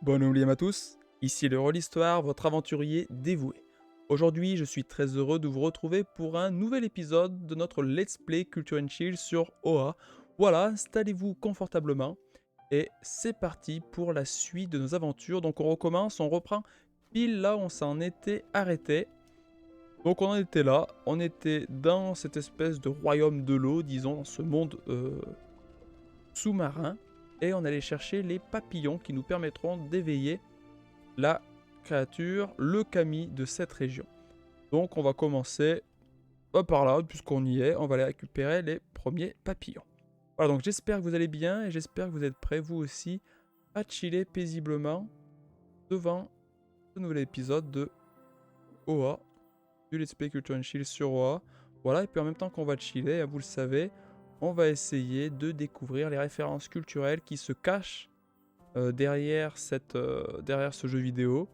Bon n'oubliez à tous, ici le Rôle Histoire, votre aventurier dévoué. Aujourd'hui, je suis très heureux de vous retrouver pour un nouvel épisode de notre Let's Play Culture and Chill sur OA. Voilà, installez-vous confortablement et c'est parti pour la suite de nos aventures. Donc on recommence, on reprend pile là où on s'en était arrêté. Donc on en était là, on était dans cette espèce de royaume de l'eau, disons, dans ce monde sous-marin. Et on allait chercher les papillons qui nous permettront d'éveiller la créature, le kami de cette région. Donc on va commencer par là, puisqu'on y est, on va aller récupérer les premiers papillons. Voilà, donc j'espère que vous allez bien et j'espère que vous êtes prêts, vous aussi, à chiller paisiblement devant ce nouvel épisode de OA, du Let's Play Culture and Chill sur OA. Voilà, et puis en même temps qu'on va chiller, vous le savez, on va essayer de découvrir les références culturelles qui se cachent derrière ce jeu vidéo.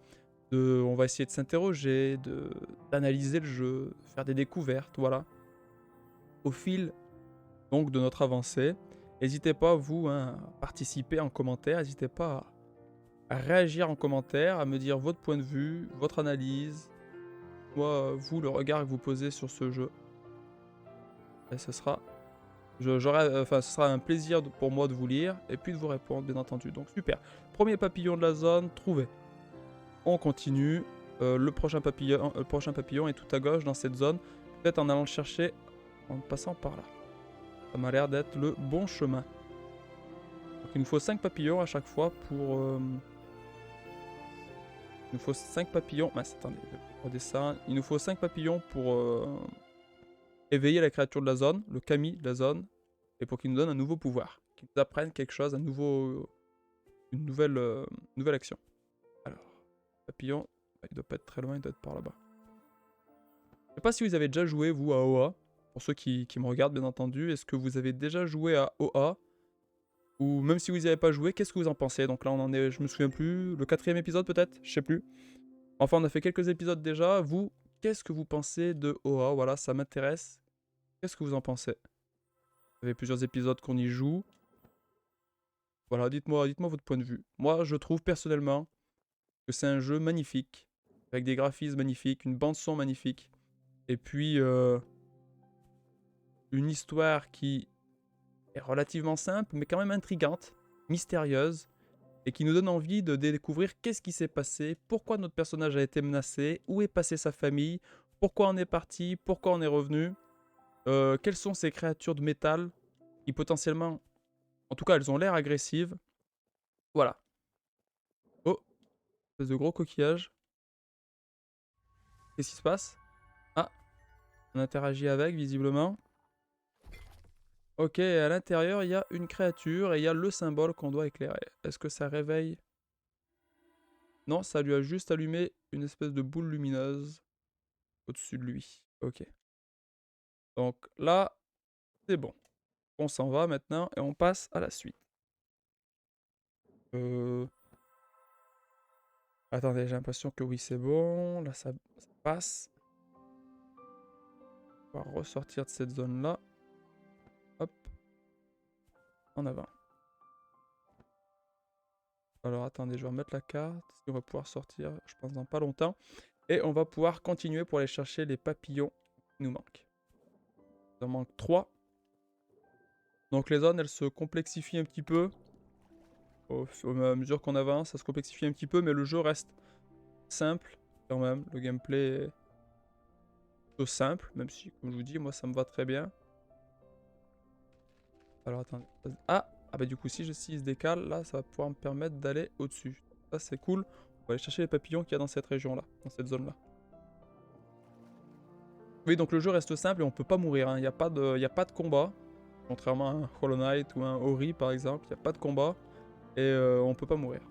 On va essayer de s'interroger, d'analyser le jeu, faire des découvertes, voilà. Au fil donc de notre avancée, n'hésitez pas vous à participer en commentaire, n'hésitez pas à réagir en commentaire, à me dire votre point de vue, votre analyse, vous le regard que vous posez sur ce jeu. Et ce sera, ce sera un plaisir pour moi de vous lire et puis de vous répondre bien entendu. Donc super. Premier papillon de la zone trouvé. On continue. Le prochain papillon est tout à gauche dans cette zone. Peut-être en allant le chercher en passant par là. Ça m'a l'air d'être le bon chemin. Donc il nous faut 5 papillons à chaque fois pour... Il nous faut 5 papillons... attendez, je redescends. Il nous faut 5 papillons pour éveiller la créature de la zone, le kami de la zone, et pour qu'il nous donne un nouveau pouvoir. Qu'il nous apprenne quelque chose, une nouvelle action. Alors, papillon... Il doit pas être très loin, il doit être par là-bas. Je sais pas si vous avez déjà joué, vous, à OA. Pour ceux qui me regardent, bien entendu. Est-ce que vous avez déjà joué à OA? Ou même si vous n'y avez pas joué, qu'est-ce que vous en pensez? Donc là, on en est, je me souviens plus, le 4e épisode peut-être? Je sais plus. Enfin, on a fait quelques épisodes déjà. Vous, qu'est-ce que vous pensez de OA? Voilà, ça m'intéresse. Qu'est-ce que vous en pensez? Vous avez plusieurs épisodes qu'on y joue. Voilà, dites-moi votre point de vue. Moi, je trouve personnellement que c'est un jeu magnifique. Avec des graphismes magnifiques, une bande-son magnifique. Et puis, une histoire qui est relativement simple, mais quand même intrigante, mystérieuse, et qui nous donne envie de découvrir qu'est-ce qui s'est passé, pourquoi notre personnage a été menacé, où est passée sa famille, pourquoi on est parti, pourquoi on est revenu, quelles sont ces créatures de métal qui potentiellement, en tout cas elles ont l'air agressives. Voilà. Oh, espèce de gros coquillage. Qu'est-ce qui se passe? Ah, on interagit avec visiblement. Ok, à l'intérieur, il y a une créature et il y a le symbole qu'on doit éclairer. Est-ce que ça réveille? Non, ça lui a juste allumé une espèce de boule lumineuse au-dessus de lui. Ok. Donc là, c'est bon. On s'en va maintenant et on passe à la suite. Attendez, j'ai l'impression que oui, c'est bon. Là, ça passe. On va ressortir de cette zone-là. Hop. En avant. Alors attendez, je vais remettre la carte. On va pouvoir sortir, je pense, dans pas longtemps. Et on va pouvoir continuer pour aller chercher les papillons qui nous manquent. Il en manque 3. Donc les zones, elles se complexifient un petit peu. Au fur et à mesure qu'on avance, ça se complexifie un petit peu, mais le jeu reste simple quand même. Le gameplay est plutôt simple, même si, comme je vous dis, moi ça me va très bien. Alors attendez. Ah bah du coup, si il se décale, là, ça va pouvoir me permettre d'aller au-dessus. Ça, c'est cool. On va aller chercher les papillons qu'il y a dans cette région-là, dans cette zone-là. Oui, donc le jeu reste simple et on peut pas mourir. Hein. Il n'y a pas de combat. Contrairement à un Hollow Knight ou un Ori, par exemple, il n'y a pas de combat. Et on peut pas mourir.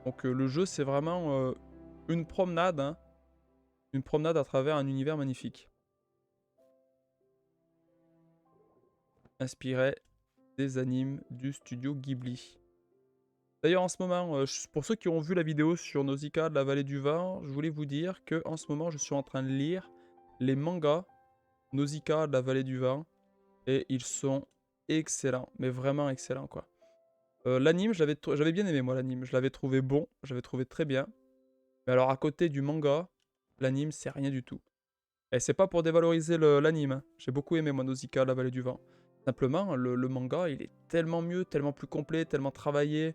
Donc le jeu, c'est vraiment une promenade, hein. Une promenade à travers un univers magnifique. Inspiré des animes du studio Ghibli. D'ailleurs, en ce moment, pour ceux qui ont vu la vidéo sur Nausicaa de la vallée du vent, je voulais vous dire que en ce moment, je suis en train de lire les mangas Nausicaa de la vallée du vent. Et ils sont excellents, mais vraiment excellents, quoi. L'anime, j'avais bien aimé moi l'anime. Je l'avais trouvé bon, j'avais trouvé très bien. Mais alors à côté du manga, l'anime c'est rien du tout. Et c'est pas pour dévaloriser l'anime, hein. J'ai beaucoup aimé moi Nausicaa, la vallée du vent. Simplement, le manga, il est tellement mieux, tellement plus complet, tellement travaillé.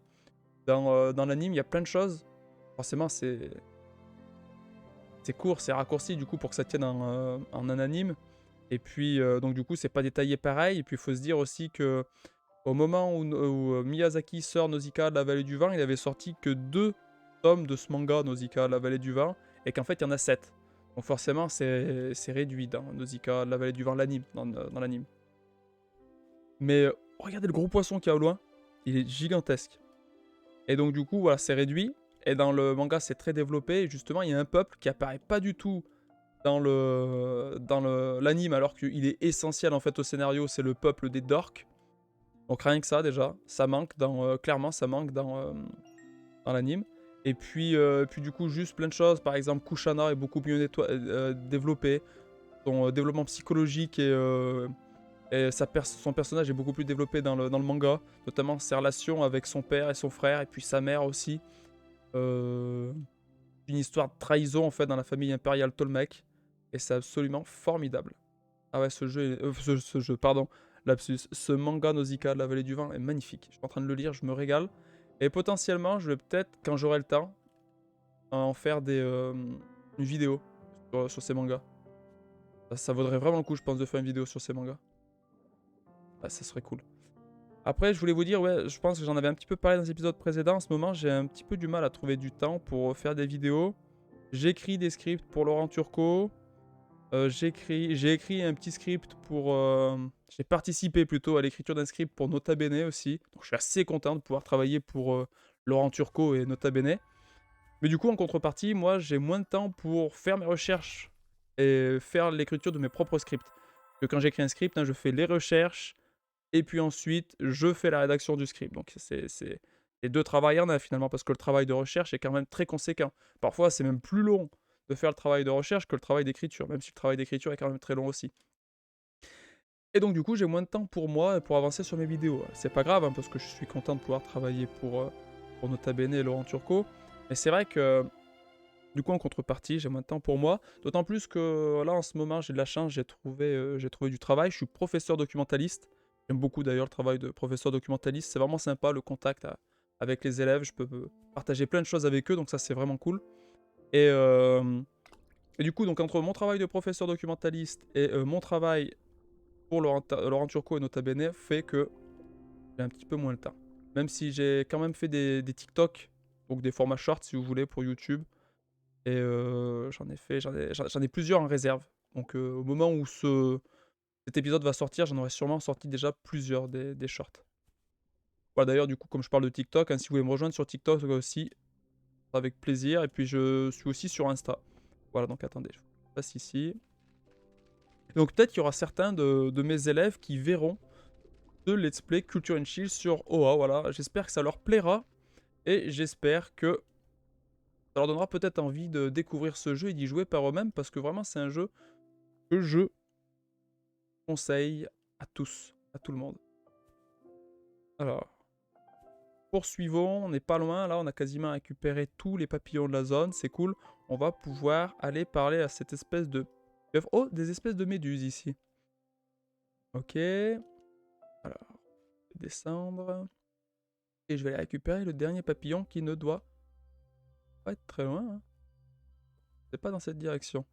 Dans l'anime, il y a plein de choses. Forcément, c'est court, c'est raccourci du coup pour que ça tienne en un anime. Et puis, donc du coup, c'est pas détaillé pareil. Et puis, il faut se dire aussi que au moment où Miyazaki sort Nausicaa, la vallée du vent, il avait sorti que 2 tomes de ce manga, Nausicaa, la vallée du vent, et qu'en fait, il y en a 7. Donc forcément, c'est réduit dans Nausicaa, la vallée du vent, l'anime, dans l'anime. Mais regardez le gros poisson qu'il y a au loin, il est gigantesque. Et donc du coup, voilà, c'est réduit. Et dans le manga, c'est très développé. Et justement, il y a un peuple qui apparaît pas du tout dans l'anime, alors qu'il est essentiel en fait au scénario, c'est le peuple des Dorks. Donc rien que ça déjà, ça manque clairement ça manque dans l'anime. Et puis du coup juste plein de choses, par exemple Kushana est beaucoup mieux développé, son développement psychologique et son personnage est beaucoup plus développé dans le manga, notamment ses relations avec son père et son frère, et puis sa mère aussi. Euh, une histoire de trahison en fait dans la famille impériale Tolmec, et c'est absolument formidable. Ah ouais, ce jeu, pardon, lapsus, ce manga Nausicaa de la vallée du vent est magnifique. Je suis en train de le lire, je me régale. Et potentiellement, je vais peut-être, quand j'aurai le temps, en faire une vidéo sur ces mangas. Ça vaudrait vraiment le coup, je pense, de faire une vidéo sur ces mangas. Ah, ça serait cool. Après, je voulais vous dire, ouais, je pense que j'en avais un petit peu parlé dans les épisodes précédents. En ce moment, j'ai un petit peu du mal à trouver du temps pour faire des vidéos. J'écris des scripts pour Laurent Turcot. J'ai écrit un petit script pour. J'ai participé plutôt à l'écriture d'un script pour Nota Bene aussi. Donc je suis assez content de pouvoir travailler pour Laurent Turcot et Nota Bene. Mais du coup, en contrepartie, moi j'ai moins de temps pour faire mes recherches et faire l'écriture de mes propres scripts. Parce que quand j'écris un script, hein, je fais les recherches et puis ensuite je fais la rédaction du script. Donc c'est les deux travails en un finalement, parce que le travail de recherche est quand même très conséquent. Parfois, c'est même plus long de faire le travail de recherche que le travail d'écriture, même si le travail d'écriture est quand même très long aussi. Et donc du coup, j'ai moins de temps pour moi et pour avancer sur mes vidéos. C'est pas grave, hein, parce que je suis content de pouvoir travailler pour Nota Bene et Laurent Turcot. Mais c'est vrai que du coup, en contrepartie, j'ai moins de temps pour moi. D'autant plus que là, en ce moment, j'ai de la chance, j'ai trouvé du travail. Je suis professeur documentaliste. J'aime beaucoup d'ailleurs le travail de professeur documentaliste. C'est vraiment sympa le contact avec les élèves. Je peux partager plein de choses avec eux, donc ça, c'est vraiment cool. Et, euh, et du coup, donc entre mon travail de professeur documentaliste et mon travail pour Laurent Turcot et Nota Bene, fait que j'ai un petit peu moins le temps. Même si j'ai quand même fait des TikTok, donc des formats shorts si vous voulez pour YouTube. Et j'en ai plusieurs en réserve. Donc au moment où cet épisode va sortir, j'en aurai sûrement sorti déjà plusieurs des shorts. Voilà, d'ailleurs, du coup, comme je parle de TikTok, hein, si vous voulez me rejoindre sur TikTok aussi, avec plaisir. Et puis je suis aussi sur Insta. Voilà, donc attendez, je passe ici. Donc peut-être qu'il y aura certains de mes élèves qui verront de Let's Play Culture and Chill sur OA. Voilà, j'espère que ça leur plaira. Et j'espère que ça leur donnera peut-être envie de découvrir ce jeu et d'y jouer par eux-mêmes. Parce que vraiment, c'est un jeu que je conseille à tous, à tout le monde. Alors, poursuivons, on n'est pas loin, là on a quasiment récupéré tous les papillons de la zone, c'est cool. On va pouvoir aller parler à cette espèce de... Oh, des espèces de méduses ici. Ok, alors, je vais descendre. Et je vais aller récupérer le dernier papillon qui ne doit pas être très loin, hein. C'est pas dans cette direction.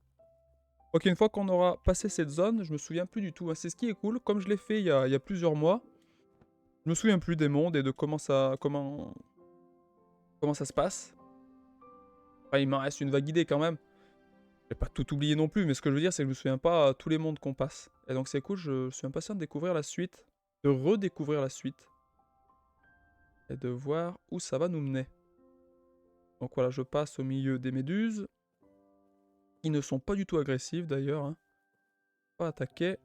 Ok, une fois qu'on aura passé cette zone, je me souviens plus du tout, hein. C'est ce qui est cool, comme je l'ai fait il y a plusieurs mois. Je me souviens plus des mondes et de comment ça se passe. Enfin, il m'en reste une vague idée quand même. Je vais pas tout oublier non plus, mais ce que je veux dire, c'est que je me souviens pas tous les mondes qu'on passe. Et donc c'est cool, je suis impatient de découvrir la suite, de redécouvrir la suite, et de voir où ça va nous mener. Donc voilà, je passe au milieu des méduses, qui ne sont pas du tout agressives d'ailleurs, hein. Pas attaquer,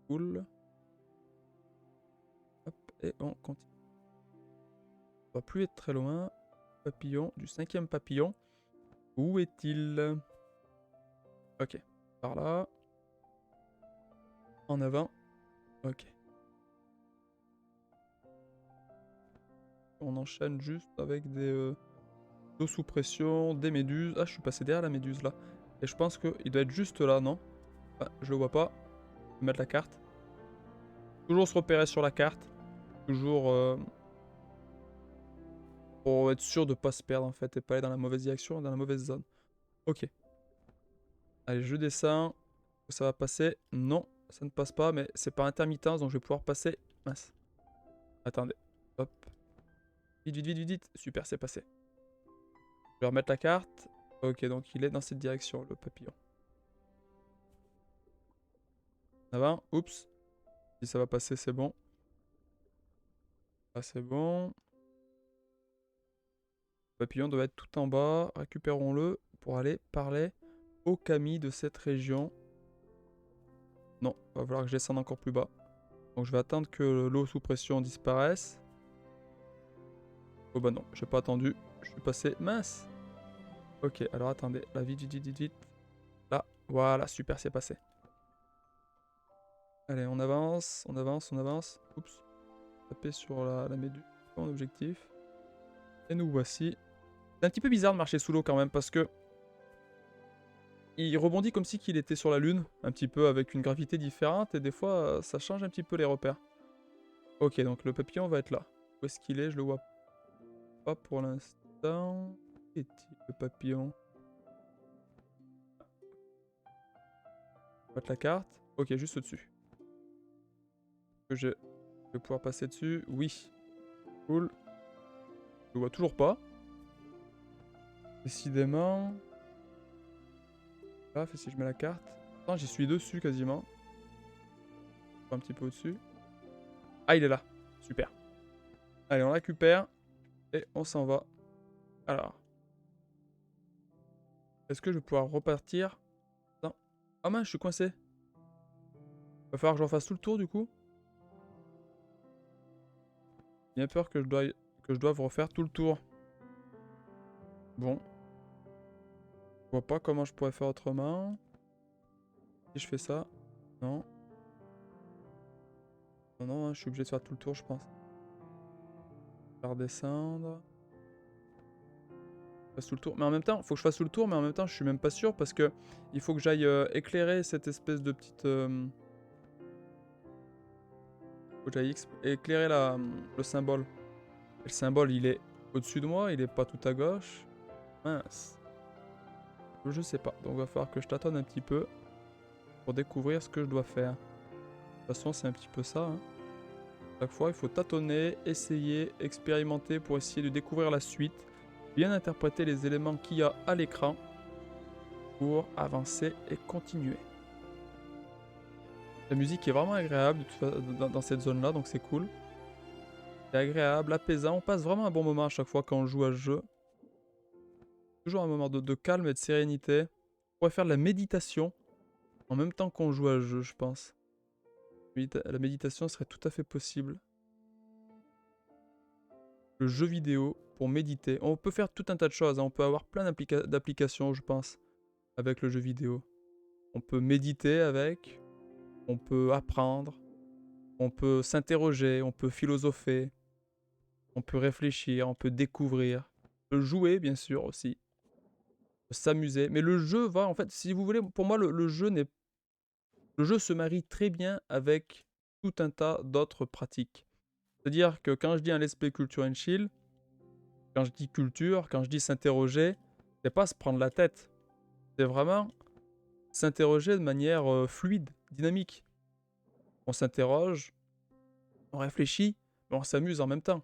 cool. Hop, et on continue. On va plus être très loin. Papillon, du 5e papillon. Où est-il? Ok, par là. En avant. Ok. on enchaîne juste avec des eaux sous pression, des méduses. Ah, je suis passé derrière la méduse là. Et je pense qu'il doit être juste là, non? Ah, je le vois pas. Je vais mettre la carte. Toujours se repérer sur la carte. Toujours pour être sûr de pas se perdre en fait et pas aller dans la mauvaise direction, dans la mauvaise zone. Ok. Allez, je descends. Ça va passer. Non, ça ne passe pas, mais c'est par intermittence, donc je vais pouvoir passer. Mince. Attendez. Hop. Vite, vite, vite, vite, vite. Super, c'est passé. Je vais remettre la carte. Ok, donc il est dans cette direction, le papillon. Ça va? Oups. Si ça va passer, c'est bon. Ah, c'est bon. Le papillon doit être tout en bas. Récupérons-le pour aller parler au kami de cette région. Non, va falloir que je descende encore plus bas. Donc je vais attendre que l'eau sous pression disparaisse. Oh bah non, j'ai pas attendu. Je suis passé. Mince. Ok, alors attendez. Là, vite, vite, vite, vite, vite. Là, voilà, super, c'est passé. Allez, on avance, on avance, on avance. Oups. Taper sur la méduse. Mon objectif. Et nous voici. C'est un petit peu bizarre de marcher sous l'eau quand même parce que il rebondit comme si qu'il était sur la lune, un petit peu avec une gravité différente et des fois ça change un petit peu les repères. Ok, donc le papillon va être là. Où est-ce qu'il est? Je le vois pas pour l'instant. Où est-il le papillon? On va mettre la carte. Ok, juste au-dessus. Que je vais pouvoir passer dessus. Oui. Cool. Je le vois toujours pas. Décidément. Paf, et si je mets la carte. Attends, j'y suis dessus quasiment. Un petit peu au-dessus. Ah, il est là. Super. Allez, on récupère. Et on s'en va. Alors. Est-ce que je vais pouvoir repartir? Non. Ah mince, je suis coincé. Va falloir que je refasse tout le tour du coup. J'ai bien peur que je doive refaire tout le tour. Bon. Je vois pas comment je pourrais faire autrement. Si je fais ça. Non. Non, non, hein, je suis obligé de faire tout le tour, je pense. Je vais redescendre. Je fasse tout le tour. Mais en même temps, il faut que je fasse tout le tour, mais en même temps, je suis même pas sûr parce que il faut que j'aille éclairer cette espèce de petite. Faut que j'aille éclairer le symbole. Et le symbole, il est au-dessus de moi, il est pas tout à gauche. Mince. Je sais pas. Donc, il va falloir que je tâtonne un petit peu pour découvrir ce que je dois faire. De toute façon, c'est un petit peu ça. Hein. Chaque fois, il faut tâtonner, essayer, expérimenter pour essayer de découvrir la suite, bien interpréter les éléments qu'il y a à l'écran pour avancer et continuer. La musique est vraiment agréable dans cette zone-là, donc c'est cool. C'est agréable, apaisant. On passe vraiment un bon moment à chaque fois quand on joue à ce jeu. Toujours un moment de calme et de sérénité. On pourrait faire de la méditation en même temps qu'on joue à ce jeu, je pense. La méditation serait tout à fait possible. Le jeu vidéo pour méditer. On peut faire tout un tas de choses. Hein. On peut avoir plein d'applications, je pense, avec le jeu vidéo. On peut méditer avec. On peut apprendre. On peut s'interroger. On peut philosopher. On peut réfléchir. On peut découvrir. On peut jouer, bien sûr, aussi. On peut s'amuser. Mais le jeu va, en fait, si vous voulez, pour moi, le jeu n'est... Le jeu se marie très bien avec tout un tas d'autres pratiques. C'est-à-dire que quand je dis un let's play culture and chill, quand je dis culture, quand je dis s'interroger, c'est pas se prendre la tête. C'est vraiment s'interroger de manière fluide, dynamique. On s'interroge, on réfléchit, mais on s'amuse en même temps.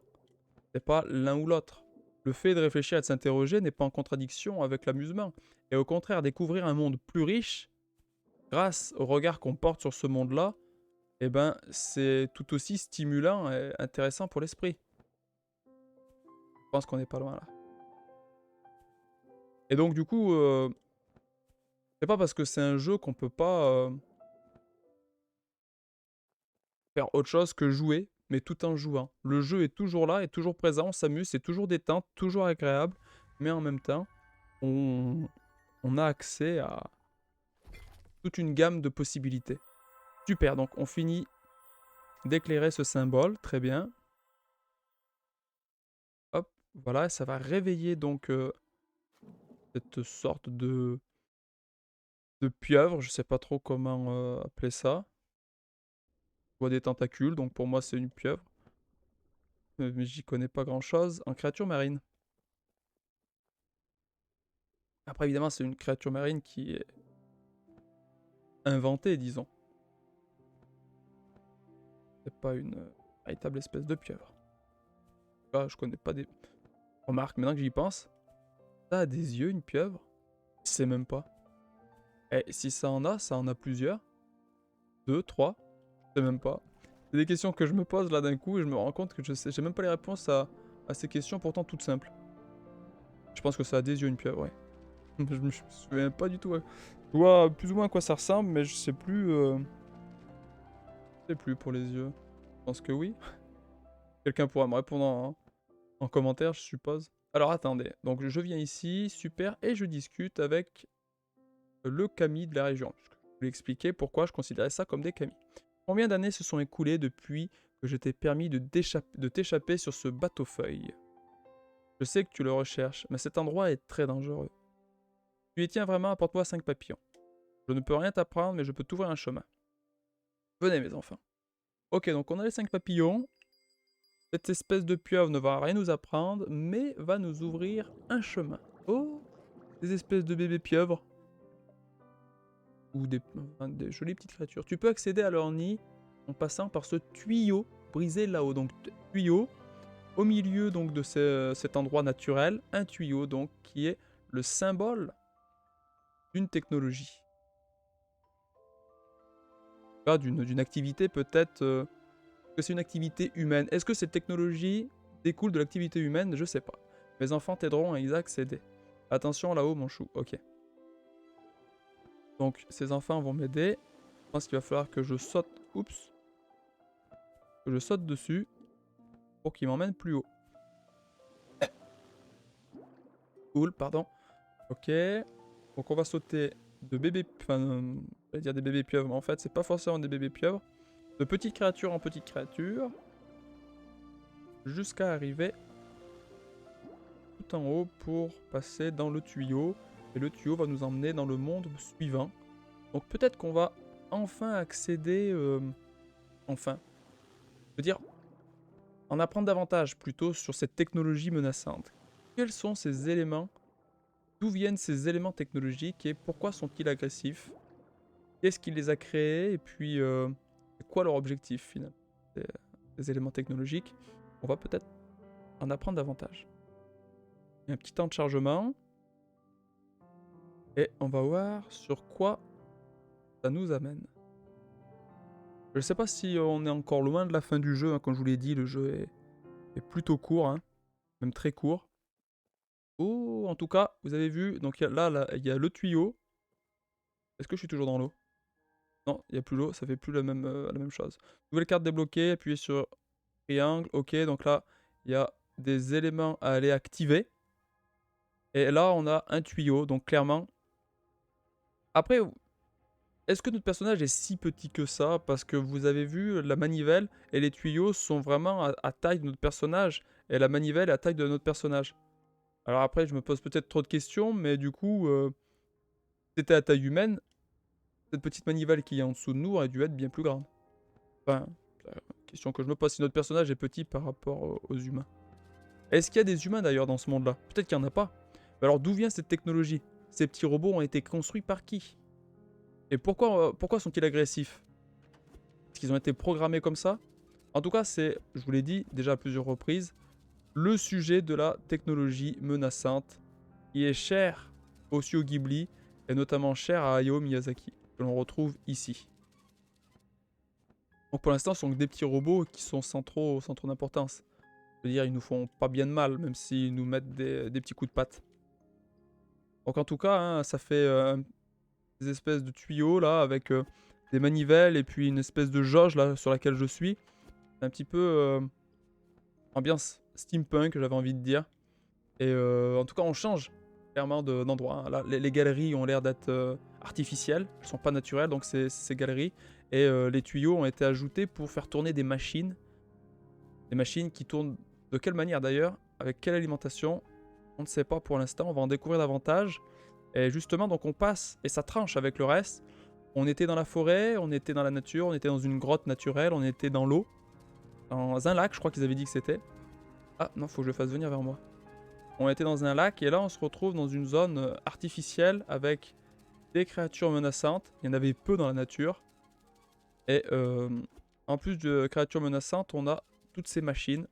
C'est pas l'un ou l'autre. Le fait de réfléchir et de s'interroger n'est pas en contradiction avec l'amusement. Et au contraire, découvrir un monde plus riche, grâce au regard qu'on porte sur ce monde-là, eh ben, c'est tout aussi stimulant et intéressant pour l'esprit. Je pense qu'on n'est pas loin là. Et donc du coup, c'est pas parce que c'est un jeu qu'on peut pas faire autre chose que jouer, mais tout en jouant. Le jeu est toujours là, est toujours présent, on s'amuse, c'est toujours détente, toujours agréable, mais en même temps, on a accès à toute une gamme de possibilités. Super, donc on finit d'éclairer ce symbole, très bien. Voilà, ça va réveiller donc cette sorte de pieuvre, je sais pas trop comment appeler ça. Je vois des tentacules, donc pour moi c'est une pieuvre. Mais j'y connais pas grand chose. En créature marine. Après évidemment c'est une créature marine qui est inventée, disons. C'est pas une véritable espèce de pieuvre. Là, je connais pas des... Remarque, maintenant que j'y pense, ça a des yeux une pieuvre? Je sais même pas. Et si ça en a plusieurs? Deux, trois? Je sais même pas. C'est des questions que je me pose là d'un coup et je me rends compte que je sais, j'ai même pas les réponses à ces questions pourtant toutes simples. Je pense que ça a des yeux une pieuvre, ouais. Je me souviens pas du tout. Ouais. Je vois plus ou moins à quoi ça ressemble, mais je sais plus. Je sais plus pour les yeux. Je pense que oui. Quelqu'un pourra me répondre en commentaire, je suppose. Alors attendez, donc je viens ici, super, et je discute avec le kami de la région. Je voulais expliquer pourquoi je considérais ça comme des kamis. Combien d'années se sont écoulées depuis que je t'ai permis de t'échapper sur ce bateau-feuille? Je sais que tu le recherches, mais cet endroit est très dangereux. Tu y tiens vraiment, apporte-moi 5 papillons. Je ne peux rien t'apprendre, mais je peux t'ouvrir un chemin. Venez mes enfants. Ok, donc on a les 5 papillons. Cette espèce de pieuvre ne va rien nous apprendre, mais va nous ouvrir un chemin. Oh, des espèces de bébés pieuvres. Ou des jolies petites créatures. Tu peux accéder à leur nid en passant par ce tuyau brisé là-haut. Donc tuyau, au milieu donc de cet endroit naturel, un tuyau donc qui est le symbole d'une technologie. Pas d'une activité peut-être que c'est une activité humaine. Est-ce que cette technologie découle de l'activité humaine? Je sais pas. Mes enfants t'aideront à y accéder. Attention là-haut mon chou, ok. Donc ces enfants vont m'aider. Je pense qu'il va falloir que je saute. Oups. Que je saute dessus pour qu'il m'emmène plus haut. Cool, pardon. Ok. Donc on va sauter de bébés... Enfin, je vais dire des bébés pieuvres, mais en fait c'est pas forcément des bébés pieuvres. De petite créature en petite créature. Jusqu'à arriver tout en haut pour passer dans le tuyau. Et le tuyau va nous emmener dans le monde suivant. Donc peut-être qu'on va enfin accéder... enfin. Je veux dire, en apprendre davantage plutôt sur cette technologie menaçante. Quels sont ces éléments? D'où viennent ces éléments technologiques et pourquoi sont-ils agressifs? Qu'est-ce qui les a créés? Et puis, c'est quoi leur objectif finalement? Ces éléments technologiques, on va peut-être en apprendre davantage. Il y a un petit temps de chargement. Et on va voir sur quoi ça nous amène. Je ne sais pas si on est encore loin de la fin du jeu. Hein. Comme je vous l'ai dit, le jeu est plutôt court, hein. Même très court. Oh, en tout cas, vous avez vu, donc là, il y a le tuyau. Est-ce que je suis toujours dans l'eau? Non, il n'y a plus l'eau, ça fait plus la même chose. Nouvelle carte débloquée, appuyez sur triangle, ok, donc là, il y a des éléments à aller activer. Et là, on a un tuyau, donc clairement... Après, est-ce que notre personnage est si petit que ça? Parce que vous avez vu, la manivelle et les tuyaux sont vraiment à taille de notre personnage. Et la manivelle est à taille de notre personnage. Alors après, je me pose peut-être trop de questions, mais du coup, si c'était à taille humaine, cette petite manivelle qui est en dessous de nous aurait dû être bien plus grande. Enfin, question que je me pose, si notre personnage est petit par rapport aux humains. Est-ce qu'il y a des humains d'ailleurs dans ce monde-là? Peut-être qu'il n'y en a pas. Mais alors d'où vient cette technologie? Ces petits robots ont été construits par qui? Et pourquoi sont-ils agressifs? Est-ce qu'ils ont été programmés comme ça? En tout cas, c'est, je vous l'ai dit déjà à plusieurs reprises, le sujet de la technologie menaçante qui est cher au Studio Ghibli et notamment cher à Hayao Miyazaki, que l'on retrouve ici. Donc pour l'instant, ce sont des petits robots qui sont sans trop d'importance. Je veux dire, ils nous font pas bien de mal, même s'ils nous mettent des petits coups de patte. Donc en tout cas, hein, ça fait des espèces de tuyaux là, avec des manivelles et puis une espèce de jauge là sur laquelle je suis. C'est un petit peu ambiance steampunk, j'avais envie de dire. Et en tout cas, on change clairement d'endroit. Hein. Là, les galeries ont l'air d'être artificielles, elles sont pas naturelles, donc ces galeries. Et les tuyaux ont été ajoutés pour faire tourner des machines. Des machines qui tournent de quelle manière d'ailleurs? avec quelle alimentation? On ne sait pas pour l'instant, on va en découvrir davantage. Et justement, donc on passe, et ça tranche avec le reste. On était dans la forêt, on était dans la nature, on était dans une grotte naturelle, on était dans l'eau. Dans un lac, je crois qu'ils avaient dit que c'était. Ah non, faut que je le fasse venir vers moi. On était dans un lac, et là on se retrouve dans une zone artificielle avec des créatures menaçantes. Il y en avait peu dans la nature. Et en plus de créatures menaçantes, on a toutes ces machines.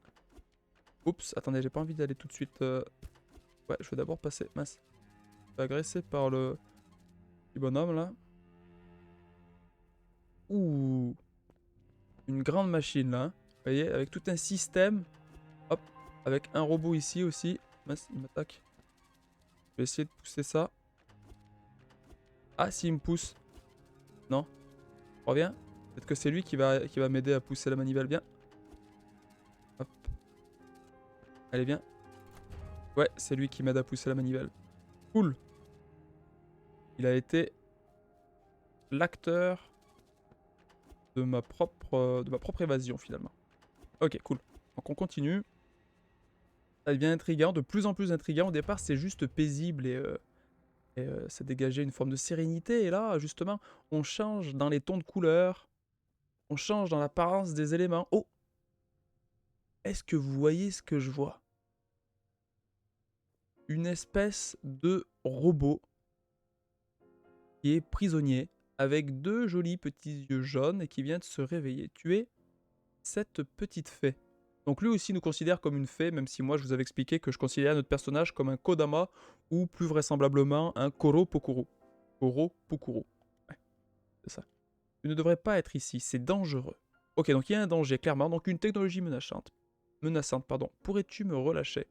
Oups, attendez, j'ai pas envie d'aller tout de suite... Ouais, je vais d'abord passer... Mince. Je suis agressé par le petit bonhomme là. Ouh. Une grande machine là. Vous voyez, avec tout un système. Hop. Avec un robot ici aussi. Mince, il m'attaque. Je vais essayer de pousser ça. Ah, s'il me pousse. Non. Reviens. Peut-être que c'est lui qui va m'aider à pousser la manivelle bien. Hop. Allez, viens. Ouais, c'est lui qui m'aide à pousser la manivelle. Cool. Il a été l'acteur de ma propre évasion finalement. Ok, cool. Donc on continue. Ça devient intriguant, de plus en plus intriguant. Au départ, c'est juste paisible et ça dégageait une forme de sérénité. Et là, justement, on change dans les tons de couleurs. On change dans l'apparence des éléments. Oh! Est-ce que vous voyez ce que je vois? Une espèce de robot qui est prisonnier avec deux jolis petits yeux jaunes et qui vient de se réveiller. Tu es cette petite fée. Donc lui aussi nous considère comme une fée, même si moi je vous avais expliqué que je considérais notre personnage comme un Kodama ou plus vraisemblablement un Koro Pokuro. Koro Pokuro. Ouais, c'est ça. Tu ne devrais pas être ici, c'est dangereux. Ok, donc il y a un danger, clairement. Donc une technologie menaçante. Pardon. Pourrais-tu me relâcher?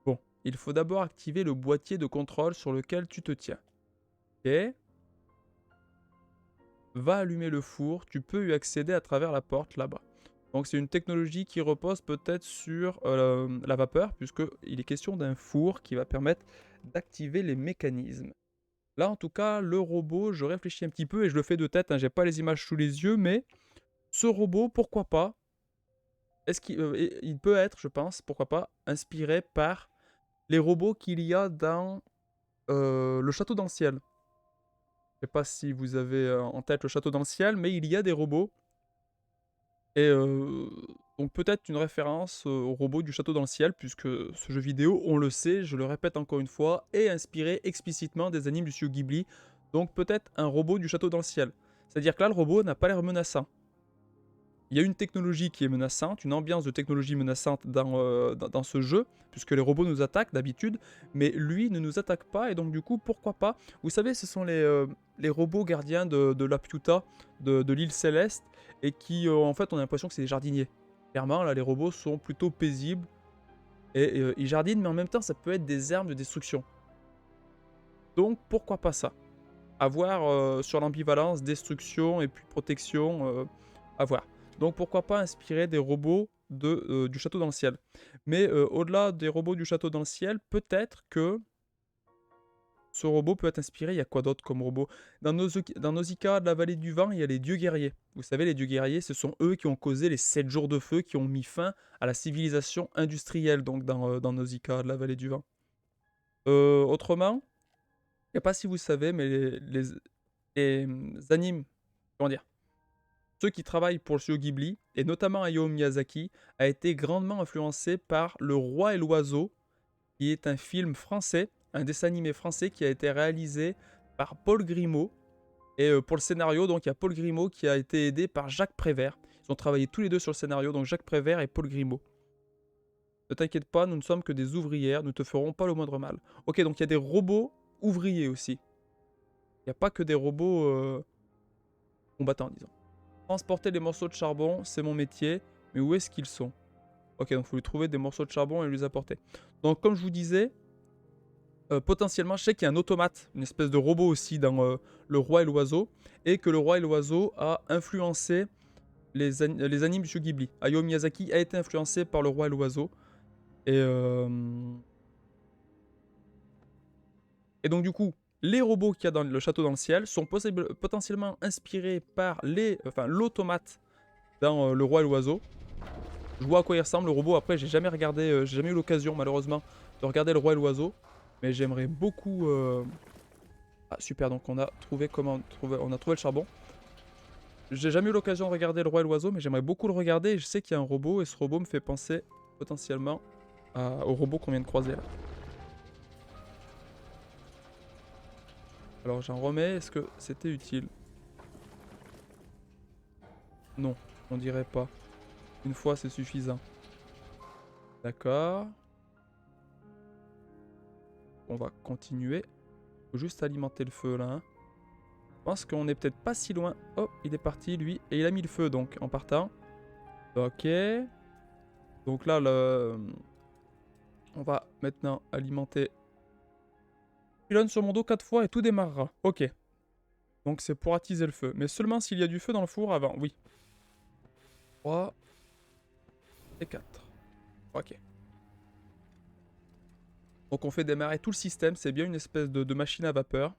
Bon, il faut d'abord activer le boîtier de contrôle sur lequel tu te tiens. Ok. Va allumer le four, tu peux y accéder à travers la porte là-bas. Donc c'est une technologie qui repose peut-être sur la vapeur, puisqu'il est question d'un four qui va permettre d'activer les mécanismes. Là en tout cas, le robot, je réfléchis un petit peu et je le fais de tête, hein, j'ai pas les images sous les yeux, mais ce robot, pourquoi pas, est-ce il peut être, je pense, pourquoi pas, inspiré par les robots qu'il y a dans le château dans le ciel. Je sais pas si vous avez en tête le château dans le ciel, mais il y a des robots. Et donc peut-être une référence au robot du château dans le ciel, puisque ce jeu vidéo, on le sait, je le répète encore une fois, est inspiré explicitement des animes du studio Ghibli. Donc peut-être un robot du château dans le ciel. C'est-à-dire que là, le robot n'a pas l'air menaçant. Il y a une technologie qui est menaçante, une ambiance de technologie menaçante dans ce jeu, puisque les robots nous attaquent d'habitude, mais lui ne nous attaque pas, et donc du coup, pourquoi pas? Vous savez, ce sont les robots gardiens de Laputa, de l'île Céleste, et qui, en fait, on a l'impression que c'est des jardiniers. Clairement, là, les robots sont plutôt paisibles, et ils jardinent, mais en même temps, ça peut être des armes de destruction. Donc, pourquoi pas ça? À voir sur l'ambivalence, destruction et puis protection, à voir. Donc pourquoi pas inspirer des robots du château dans le ciel. Mais au-delà des robots du château dans le ciel, peut-être que ce robot peut être inspiré. Il y a quoi d'autre comme robot? Dans Nausicaa de la vallée du vent, il y a les dieux guerriers. Vous savez, les dieux guerriers, ce sont eux qui ont causé les 7 jours de feu, qui ont mis fin à la civilisation industrielle, donc dans Nausicaa de la vallée du vent. Autrement, je ne sais pas si vous savez, mais les animes, comment dire, ceux qui travaillent pour le studio Ghibli, et notamment Hayao Miyazaki, a été grandement influencé par Le Roi et l'Oiseau, qui est un film français, un dessin animé français qui a été réalisé par Paul Grimaud. Et pour le scénario, donc il y a Paul Grimaud qui a été aidé par Jacques Prévert. Ils ont travaillé tous les deux sur le scénario, donc Jacques Prévert et Paul Grimaud. Ne t'inquiète pas, nous ne sommes que des ouvrières, nous ne te ferons pas le moindre mal. Ok, donc il y a des robots ouvriers aussi. Il n'y a pas que des robots combattants, disons. Transporter les morceaux de charbon, c'est mon métier, mais où est-ce qu'ils sont? Ok, donc il faut lui trouver des morceaux de charbon et les apporter. Donc comme je vous disais, potentiellement, je sais qu'il y a un automate, une espèce de robot aussi dans Le Roi et l'Oiseau, et que Le Roi et l'Oiseau a influencé les animes du studio Ghibli. Hayao Miyazaki a été influencé par Le Roi et l'Oiseau. Et donc du coup, les robots qu'il y a dans le château dans le ciel sont potentiellement inspirés par l'automate dans Le Roi et l'Oiseau. Je vois à quoi il ressemble le robot. Après, j'ai jamais regardé, j'ai jamais eu l'occasion malheureusement de regarder Le Roi et l'Oiseau. Mais j'aimerais beaucoup. Ah super, donc on a trouvé comment trouver, on a trouvé le charbon. J'ai jamais eu l'occasion de regarder Le Roi et l'Oiseau, mais j'aimerais beaucoup le regarder. Et je sais qu'il y a un robot et ce robot me fait penser potentiellement au robot qu'on vient de croiser là. Alors j'en remets. Est-ce que c'était utile? Non, on dirait pas. Une fois, c'est suffisant. D'accord. On va continuer. Faut juste alimenter le feu là. Hein. Je pense qu'on est peut-être pas si loin. Oh, il est parti lui. Et il a mis le feu donc en partant. Ok. Donc là, on va maintenant alimenter. Pylône sur mon dos 4 fois et tout démarrera. Ok. Donc c'est pour attiser le feu. Mais seulement s'il y a du feu dans le four avant. Oui. 3 et 4. Ok. Donc on fait démarrer tout le système. C'est bien une espèce de machine à vapeur.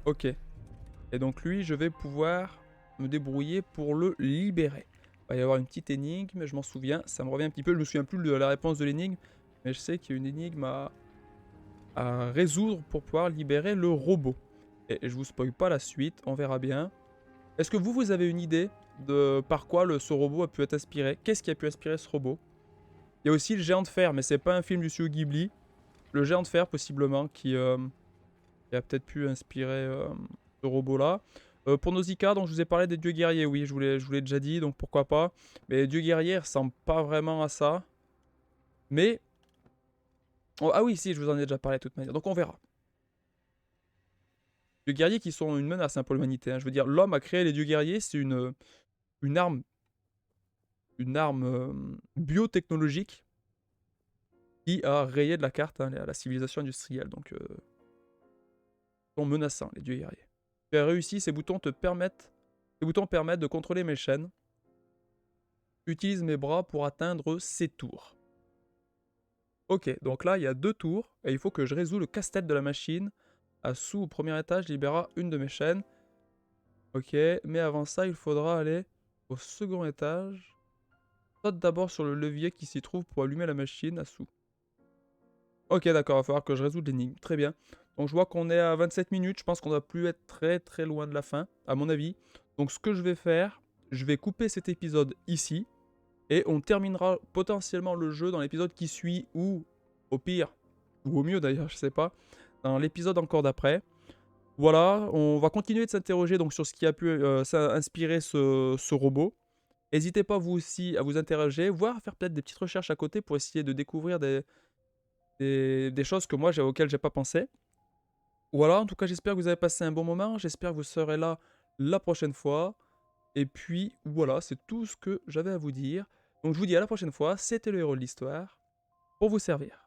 Ok. Et donc lui, je vais pouvoir me débrouiller pour le libérer. Il va y avoir une petite énigme, je m'en souviens. Ça me revient un petit peu. Je me souviens plus de la réponse de l'énigme. Mais je sais qu'il y a une énigme à résoudre pour pouvoir libérer le robot. Et je vous spoil pas la suite, on verra bien. Est-ce que vous avez une idée de par quoi ce robot a pu être inspiré? Qu'est-ce qui a pu inspirer ce robot? Il y a aussi le géant de fer, mais c'est pas un film du studio Ghibli. Le géant de fer, possiblement, qui a peut-être pu inspirer ce robot-là. Pour Nausicaa, donc je vous ai parlé des dieux guerriers, oui, je vous l'ai déjà dit, donc pourquoi pas. Mais les dieux guerriers ressemblent pas vraiment à ça. Mais... Oh, ah oui, si, je vous en ai déjà parlé de toute manière, donc on verra. Les dieux guerriers qui sont une menace hein, pour l'humanité. Hein. Je veux dire, l'homme a créé les dieux guerriers, c'est une arme, biotechnologique qui a rayé de la carte hein, la civilisation industrielle. Donc, ils sont menaçants, les dieux guerriers. Tu as réussi, ces boutons permettent de contrôler mes chaînes. Utilise mes bras pour atteindre ces tours. Ok, donc là, il y a 2 tours, et il faut que je résous le casse-tête de la machine. Sous au premier étage, libérera une de mes chaînes. Ok, mais avant ça, il faudra aller au second étage. Saute d'abord sur le levier qui s'y trouve pour allumer la machine à sous. Ok, d'accord, il va falloir que je résoudre l'énigme. Très bien. Donc je vois qu'on est à 27 minutes. Je pense qu'on ne va plus être très très loin de la fin, à mon avis. Donc ce que je vais faire, je vais couper cet épisode ici. Et on terminera potentiellement le jeu dans l'épisode qui suit, ou au pire, ou au mieux d'ailleurs, je sais pas, dans l'épisode encore d'après. Voilà, on va continuer de s'interroger donc sur ce qui a pu inspirer ce robot. N'hésitez pas vous aussi à vous interroger, voire à faire peut-être des petites recherches à côté pour essayer de découvrir des choses que moi auxquelles j'ai pas pensé. Voilà, en tout cas j'espère que vous avez passé un bon moment, j'espère que vous serez là la prochaine fois. Et puis voilà, c'est tout ce que j'avais à vous dire. Donc je vous dis à la prochaine fois, c'était le héros de l'histoire, pour vous servir.